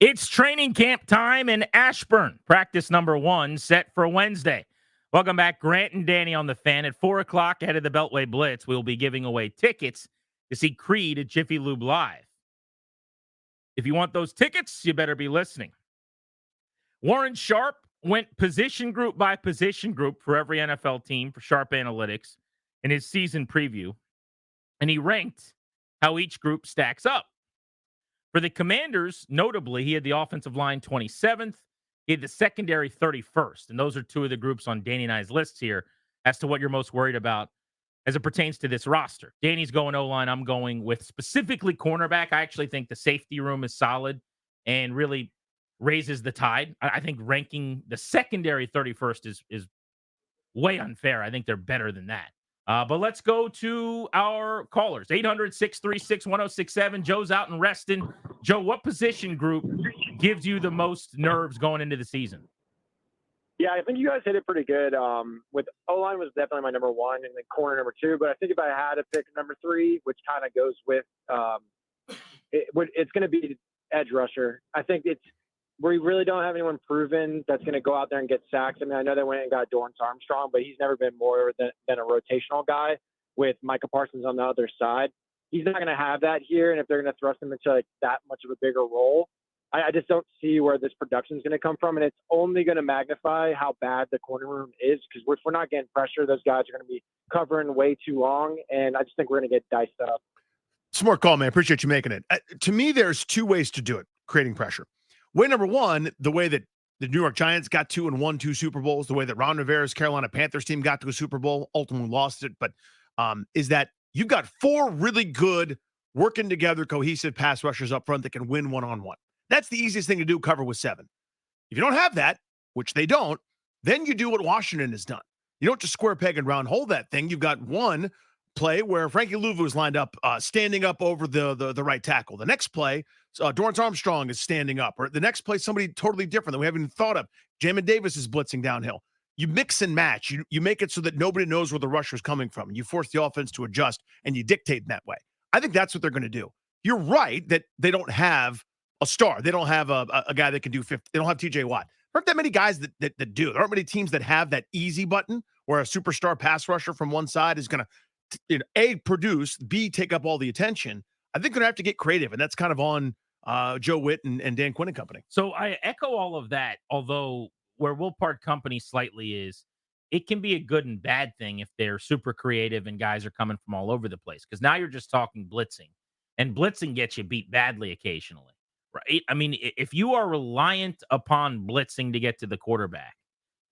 It's training camp time in Ashburn. Practice number 1 set for Wednesday. Welcome back, Grant and Danny on the Fan. At 4 o'clock ahead of the Beltway Blitz, we'll be giving away tickets to see Creed at Jiffy Lube Live. If you want those tickets, you better be listening. Warren Sharp went position group by position group for every NFL team for Sharp Analytics in his season preview, and he ranked how each group stacks up. For the Commanders, notably, he had the offensive line 27th. He had the secondary 31st. And those are two of the groups on Danny and I's lists here as to what you're most worried about as it pertains to this roster. Danny's going O-line. I'm going with specifically cornerback. I actually think the safety room is solid and really raises the tide. I think ranking the secondary 31st is way unfair. I think they're better than that. But let's go to our callers. 800-636-1067. Joe's out in Reston. Joe, what position group gives you the most nerves going into the season? Yeah, I think you guys hit it pretty good. With O-line was definitely my number one and then corner number two. But I think if I had to pick number three, which kind of goes with it's going to be edge rusher. I think we really don't have anyone proven that's going to go out there and get sacks. I mean, I know they went and got Dorrance Armstrong, but he's never been more than a rotational guy with Micah Parsons on the other side. He's not going to have that here, and if they're going to thrust him into like that much of a bigger role, I just don't see where this production is going to come from, and it's only going to magnify how bad the corner room is because if we're not getting pressure, those guys are going to be covering way too long, and I just think we're going to get diced up. Smart call, man. Appreciate you making it. To me, there's two ways to do it, creating pressure. Way number one, the way that the New York Giants got to and won 2 Super Bowls, the way that Ron Rivera's Carolina Panthers team got to a Super Bowl, ultimately lost it, but is that you've got 4 really good, working together, cohesive pass rushers up front that can win one-on-one. That's the easiest thing to do, cover with 7. If you don't have that, which they don't, then you do what Washington has done. You don't just square peg and round hole that thing. You've got one play where Frankie Louvu is lined up, standing up over the right tackle. The next play, Dorrance Armstrong is standing up. Or the next play, somebody totally different that we haven't even thought of. Jamin Davis is blitzing downhill. You mix and match. You make it so that nobody knows where the rusher is coming from. You force the offense to adjust, and you dictate in that way. I think that's what they're going to do. You're right that they don't have a star. They don't have a guy that can do 50. They don't have TJ Watt. There aren't that many guys that do. There aren't many teams that have that easy button where a superstar pass rusher from one side is going to A, produce, B, take up all the attention. I think they're going to have to get creative, and that's kind of on Joe Witt and Dan Quinn and company. So I echo all of that, although where we'll part company slightly is it can be a good and bad thing if they're super creative and guys are coming from all over the place, because now you're just talking blitzing, and blitzing gets you beat badly occasionally, right? I mean, if you are reliant upon blitzing to get to the quarterback,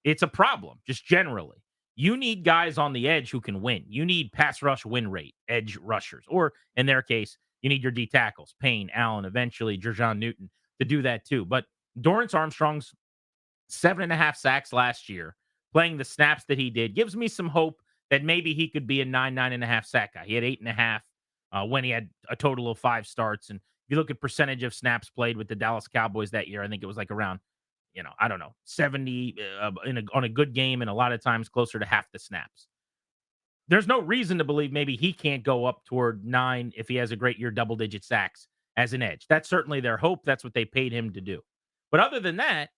it's a problem just generally. You need guys on the edge who can win. You need pass rush win rate, edge rushers, or in their case, you need your D tackles, Payne, Allen, eventually Jerjon Newton to do that too. But Dorrance Armstrong's 7.5 sacks last year, playing the snaps that he did, gives me some hope that maybe he could be a 9.5 sack guy. He had 8.5 when he had a total of 5 starts. And if you look at percentage of snaps played with the Dallas Cowboys that year, I think it was like around, I don't know, 70 on a good game, and a lot of times closer to half the snaps. There's no reason to believe maybe he can't go up toward 9 if he has a great year, double-digit sacks as an edge. That's certainly their hope. That's what they paid him to do. But other than that,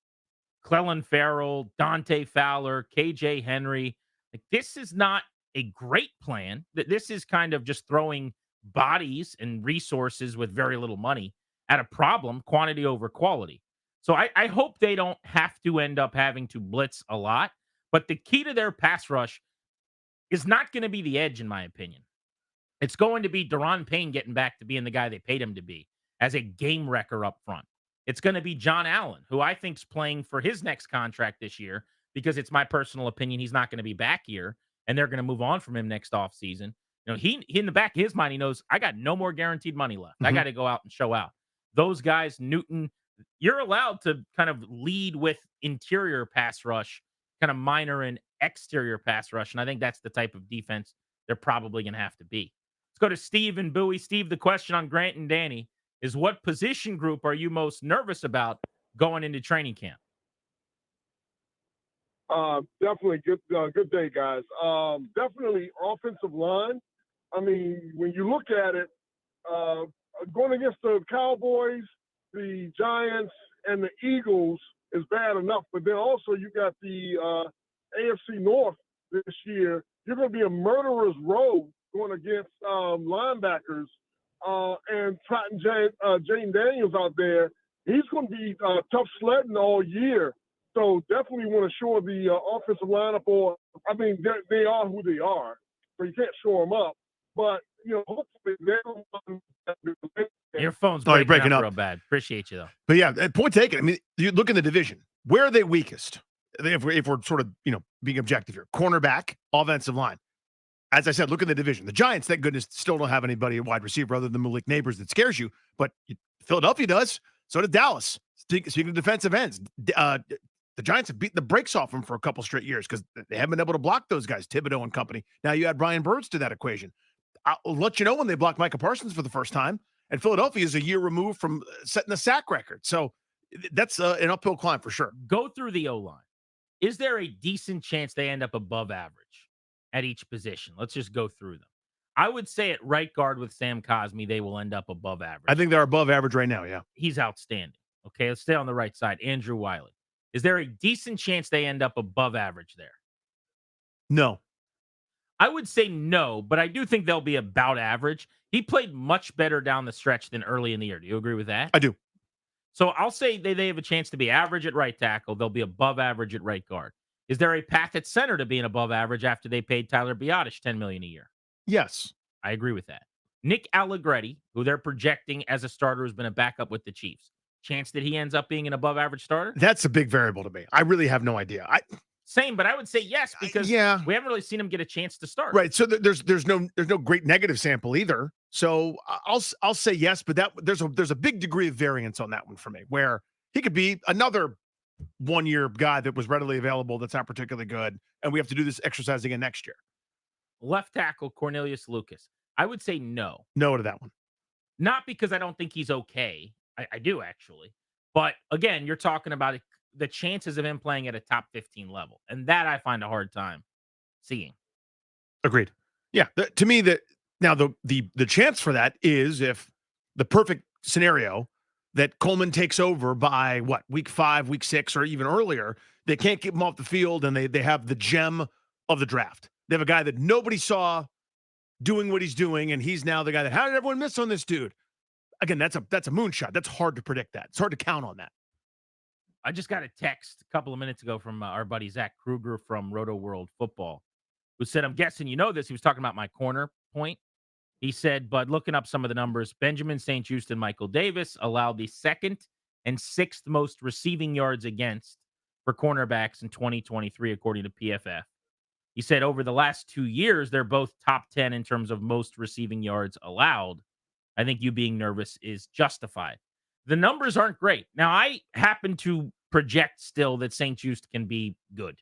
Clelin Ferrell, Dante Fowler, KJ Henry, like, this is not a great plan. This is kind of just throwing bodies and resources with very little money at a problem, quantity over quality. So I hope they don't have to end up having to blitz a lot. But the key to their pass rush is not going to be the edge, in my opinion. It's going to be Daron Payne getting back to being the guy they paid him to be as a game wrecker up front. It's going to be John Allen, who I think's playing for his next contract this year, because it's my personal opinion he's not going to be back here, and they're going to move on from him next offseason. He in the back of his mind, he knows, I got no more guaranteed money left. I got to go out and show out. Those guys, Newton, you're allowed to kind of lead with interior pass rush, kind of minor and exterior pass rush, and I think that's the type of defense they're probably going to have to be. Let's go to Steve and Bowie. Steve, the question on Grant and Danny is, what position group are you most nervous about going into training camp? Definitely good day, guys. Definitely offensive line. I mean, when you look at it, going against the Cowboys, the Giants and the Eagles is bad enough, but then also you got the AFC North this year. You're going to be a murderer's row going against linebackers and trotting Jane Daniels out there. He's going to be tough sledding all year. So definitely want to shore the offensive lineup. Or I mean, they are who they are, so you can't shore them up. But hopefully they're. Your phone's you're breaking up real bad. Appreciate you though. But yeah, point taken. I mean, you look in the division. Where are they weakest? If we're sort of being objective here, cornerback, offensive line. As I said, look at the division. The Giants, thank goodness, still don't have anybody at wide receiver other than Malik Neighbors that scares you. But Philadelphia does. So did Dallas. Speaking of defensive ends, the Giants have beaten the brakes off them for a couple straight years because they haven't been able to block those guys, Thibodeau and company. Now you add Brian Burns to that equation. I'll let you know when they block Micah Parsons for the first time. And Philadelphia is a year removed from setting the sack record. So that's an uphill climb for sure. Go through the O-line. Is there a decent chance they end up above average at each position? Let's just go through them. I would say at right guard with Sam Cosmi, they will end up above average. I think they're above average right now, yeah. He's outstanding. Okay, let's stay on the right side. Andrew Wiley. Is there a decent chance they end up above average there? No. I would say no, but I do think they'll be about average. He played much better down the stretch than early in the year. Do you agree with that? I do. So I'll say they have a chance to be average at right tackle. They'll be above average at right guard. Is there a path at center to being above average after they paid Tyler Biadasz $10 million a year? Yes. I agree with that. Nick Allegretti, who they're projecting as a starter, has been a backup with the Chiefs. Chance that he ends up being an above average starter? That's a big variable to me. I really have no idea. Same, but I would say yes because we haven't really seen him get a chance to start. Right. So there's no great negative sample either. So I'll say yes, but there's a big degree of variance on that one for me, where he could be another 1 year guy that was readily available that's not particularly good, and we have to do this exercise again next year. Left tackle Cornelius Lucas. I would say no. No to that one. Not because I don't think he's okay. I do actually, but again, you're talking about the chances of him playing at a top 15 level. And that I find a hard time seeing. Agreed. Yeah. To me, the chance for that is if the perfect scenario that Coleman takes over by week 5, week 6, or even earlier, they can't keep him off the field and they have the gem of the draft. They have a guy that nobody saw doing what he's doing. And he's now the guy that, how did everyone miss on this dude? Again, that's a moonshot. That's hard to predict that. It's hard to count on that. I just got a text a couple of minutes ago from our buddy Zach Kruger from Roto World Football, who said, I'm guessing you know this. He was talking about my corner point. He said, but looking up some of the numbers, Benjamin St-Juste and Michael Davis allowed the 2nd and 6th most receiving yards against for cornerbacks in 2023, according to PFF. He said over the last 2 years, they're both top 10 in terms of most receiving yards allowed. I think you being nervous is justified. The numbers aren't great. Now, I happen to project still that St-Juste can be good.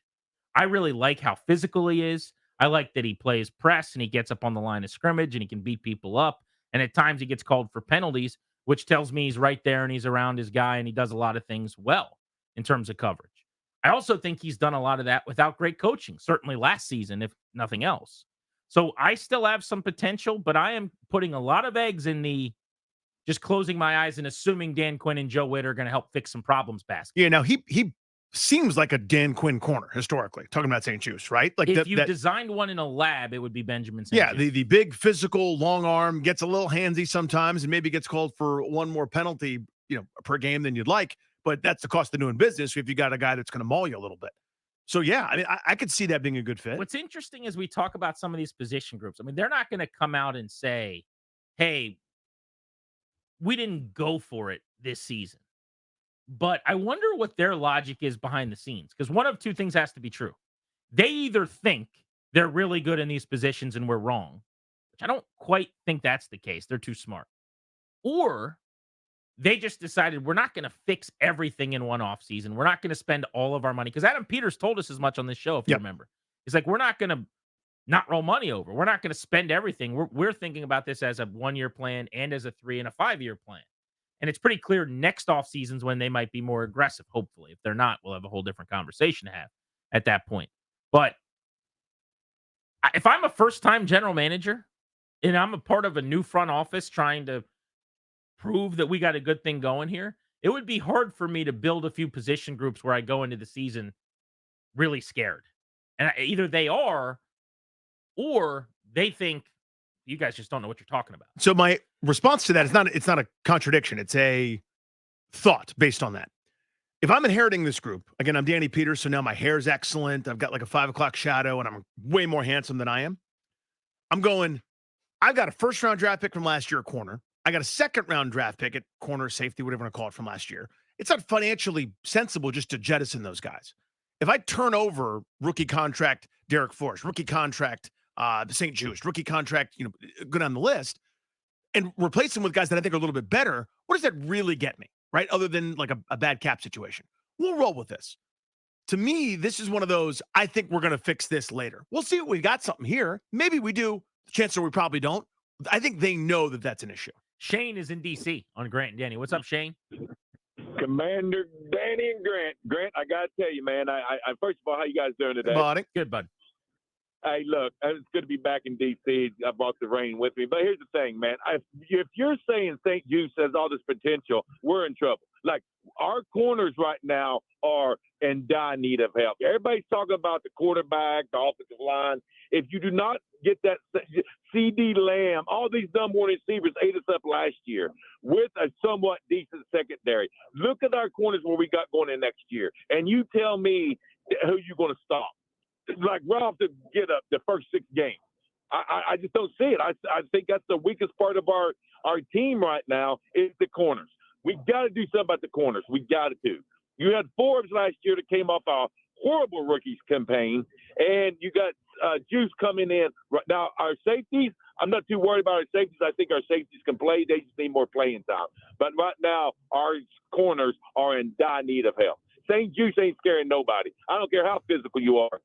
I really like how physical he is. I like that he plays press and he gets up on the line of scrimmage and he can beat people up. And at times he gets called for penalties, which tells me he's right there and he's around his guy and he does a lot of things well in terms of coverage. I also think he's done a lot of that without great coaching, certainly last season, if nothing else. So I still have some potential, but I am putting a lot of eggs in the just closing my eyes and assuming Dan Quinn and Joe Witt are going to help fix some problems basket. Yeah, now he seems like a Dan Quinn corner historically, talking about St-Juste, right? Like if you designed one in a lab, it would be Benjamin St-Juste. Yeah, the big physical long arm, gets a little handsy sometimes and maybe gets called for one more penalty, per game than you'd like, but that's the cost of doing business if you got a guy that's going to maul you a little bit. So yeah, I mean, I could see that being a good fit. What's interesting is we talk about some of these position groups. I mean, they're not going to come out and say, hey, we didn't go for it this season. But I wonder what their logic is behind the scenes, because one of two things has to be true. They either think they're really good in these positions and we're wrong, which I don't quite think that's the case. They're too smart. Or they just decided we're not going to fix everything in one offseason. We're not going to spend all of our money. Because Adam Peters told us as much on this show, if you remember. He's like, we're not going to not roll money over. We're not going to spend everything. We're thinking about this as a 1-year plan and as a 3 and a 5-year plan. And it's pretty clear next off seasons when they might be more aggressive, hopefully. If they're not, we'll have a whole different conversation to have at that point. But if I'm a first-time general manager and I'm a part of a new front office trying to prove that we got a good thing going here, it would be hard for me to build a few position groups where I go into the season really scared. And either they are, or they think you guys just don't know what you're talking about. So my response to that is not a contradiction. It's a thought based on that. If I'm inheriting this group, again, I'm Danny Peters, so now my hair's excellent. I've got like a 5 o'clock shadow, and I'm way more handsome than I am. I'm going, I've got a first-round draft pick from last year at corner. I got a second-round draft pick at corner, safety, whatever you want to call it, from last year. It's not financially sensible just to jettison those guys. If I turn over rookie contract Derek Forrest, rookie contract St. Juice, rookie contract, go down the list, and replace them with guys that I think are a little bit better, what does that really get me, right? Other than like a bad cap situation. We'll roll with this. To me, this is one of those, I think we're going to fix this later. We'll see what we got something here. Maybe we do. Chances are we probably don't. I think they know that that's an issue. Shane is in D.C. on Grant and Danny. What's up, Shane? Commander Danny and Grant. Grant, I got to tell you, man, I first of all, how you guys doing today? Good, bud. Hey, look, it's good to be back in D.C. I brought the rain with me. But here's the thing, man. If you're saying St. Jude has all this potential, we're in trouble. Like, our corners right now are in dire need of help. Everybody's talking about the quarterback, the offensive line. If you do not get that CD Lamb, all these number one receivers ate us up last year with a somewhat decent secondary. Look at our corners where we got going in next year. And you tell me who you're going to stop. Like right off the get up the first 6 games. I just don't see it. I think that's the weakest part of our team right now is the corners. We got to do something about the corners. We got to. You had Forbes last year that came off a horrible rookies campaign, and you got Juice coming in. Right now, our safeties, I'm not too worried about our safeties. I think our safeties can play. They just need more playing time. But right now, our corners are in dire need of help. St. Juice ain't scaring nobody. I don't care how physical you are.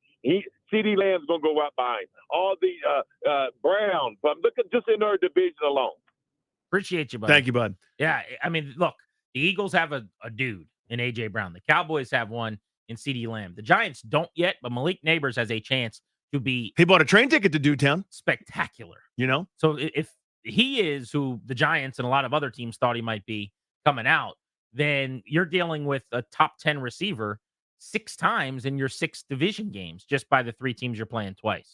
CD Lamb's going to go right behind. All the Browns. But look at just in our division alone. Appreciate you, buddy. Thank you, bud. Yeah, I mean, look, the Eagles have a dude in A.J. Brown. The Cowboys have one in CD Lamb. The Giants don't yet, but Malik Neighbors has a chance to be He bought a train ticket to Dewtown. spectacular. So if he is who the Giants and a lot of other teams thought he might be coming out, then you're dealing with a top 10 receiver 6 times in your 6 division games just by the 3 teams you're playing twice.